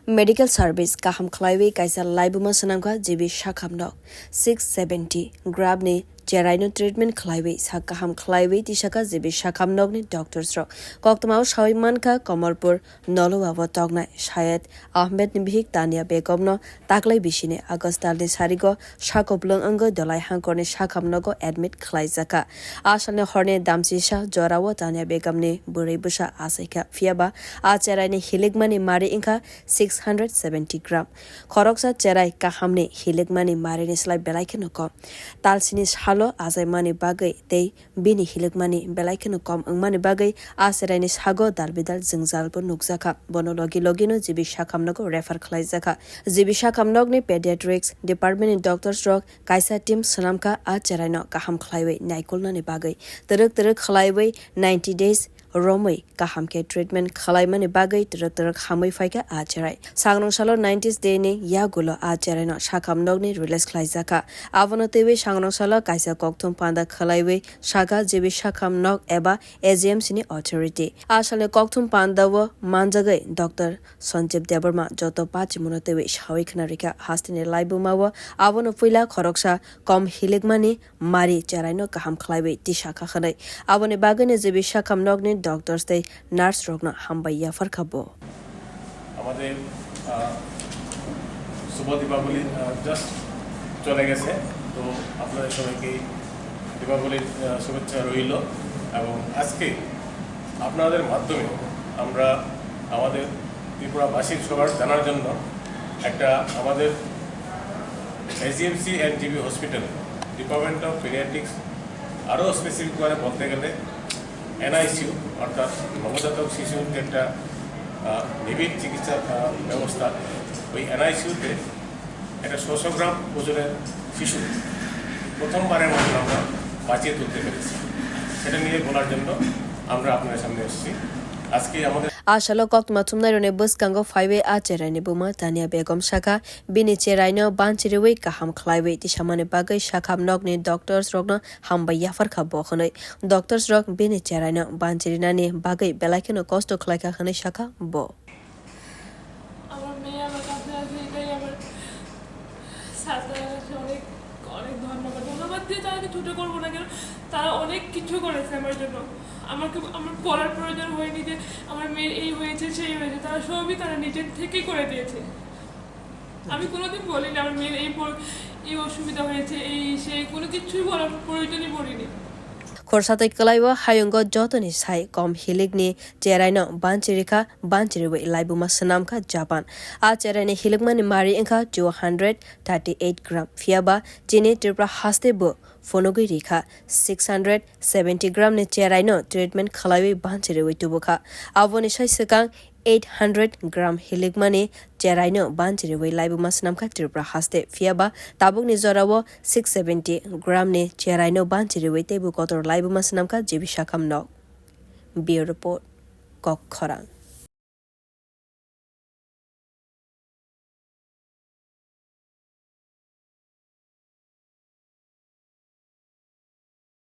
Medical service kaham khlaiwe kaisa laibuma sanamka jibi sakham nok 670 grab ne cherai no treatment khlaiwe sa kaham khlaiwe ti saka jibi sakham nok ni doctors ro koktmao shawai manka kamalpur nolowa togna shayad ahmed ni bihik tania begom no taklai bisine agostal ni sarigo sakoblong ang dolai hangkor ni sakham nogo admit khlai jaka asal ne horne damsi sha jorawo tania begam ni burai busa asaika fiaba a cherai ni hiligmani mari inka 670 gram khoroksa cherai kahamne hiligmani mari ni slai belaikeno kom talsini halo azai mani bagai tei bini hiligmani belaikeno kom angmani bagai a cherai ni sago dalbidal jingjal bo nukjaka bono logino jibi sakhamnogo refer khlai jaka jibi sakhamnog ni pediatrics department ni doctors rok kaisa team sanamka a cherai no kaham khlaiwe naikulna ni bagai teruk khlaiwe 90 days romoi kaham ke treatment khalaimani bagai teruk hamoi faika a cherai sangrong salo 90s day ni yagulo a cherai no sakham nog ni release khlai jaka abono tewe sangrong salo kaisa kokthum panda khalaiwe saga jibi sakham nog eba AGMC ni authority asale kokthum panda wo manjagai dr sanjeev debarma joto pachi muno tewe shawai khnarika hastine laibuma wo abono puila khoroksa kom hiligmani mari cherai no kaham khlaiwe ti shakha khanai abone bagane jibi sakham nog ni doctors they nurse rogna hambaiya farkhabo আমাদের শুভ Deepavali just চলে গেছে তো আপনাদের সবাইকে দীপাবলির শুভেচ্ছা রইল এবং আজকে আপনাদের মাধ্যমে আমরা আমাদের ত্রিপুরাবাসীর সবার জানার জন্য একটা আমাদের SGMC and GB hospital department of paediatrics আরও স্পেসিফিকভাবে বলতে গেলে NICU অর্থাৎ নবজাতক শিশুর যে একটা নিবিড় চিকিৎসা ব্যবস্থা ওই NICUতে একটা 600 গ্রাম ওজনের শিশু প্রথমবারের মতো আমরা বাঁচিয়ে তুলতে পেরেছি সেটা নিয়ে বলার জন্য আমরা আপনাদের সামনে এসেছি আজকে আমাদের asalo kokma tumnairone buskango 5 a cherai ni buma tania begom shaka bini cherai no banchiriwi kaham khlaiwe ti samane bagai sakham nok ni doctors rogno hambaiya farkha bokhonai doctors rog bini cherai no banchirina ni bagai belaikeno kosto khlaika khane shaka bo আমার মেয়ে আমার কাছে আছে এটাই আমার সাথে অনেক অনেক ধন্যবাদ দিয়ে তাকে ছোট করবো না কেন তারা অনেক কিছু করেছে আমার জন্য আমার বলার প্রয়োজন হয়নি যে আমার মেয়ের এই হয়েছে সেই হয়েছে তারা সবই তারা নিজের থেকেই করে দিয়েছে আমি কোনোদিন বলিনি আমার মেয়ের এই অসুবিধা হয়েছে এই সেই কোনো কিছুই বলার প্রয়োজনই বলিনি khorsatai kalaiwa hayongo jotoni sai kom hiligni cherai no banchiriwi laibuma sanamka japan a cherai ni hiligmani mari inka 238 gram fiaba chini tripura haste bo fonogui rikha 670 gram ni cherai no treatment khalaiwi banchiriwi tubukha aboni sai sekang 800 gram hiligmani cherai no banchiriwi laibuma sanamka tripura haste fiaba tabuk ni jorawo 670 gram ni cherai no banchiriwi tebu kotor laibuma sanamka jibi sakham nok bureau report kok khorang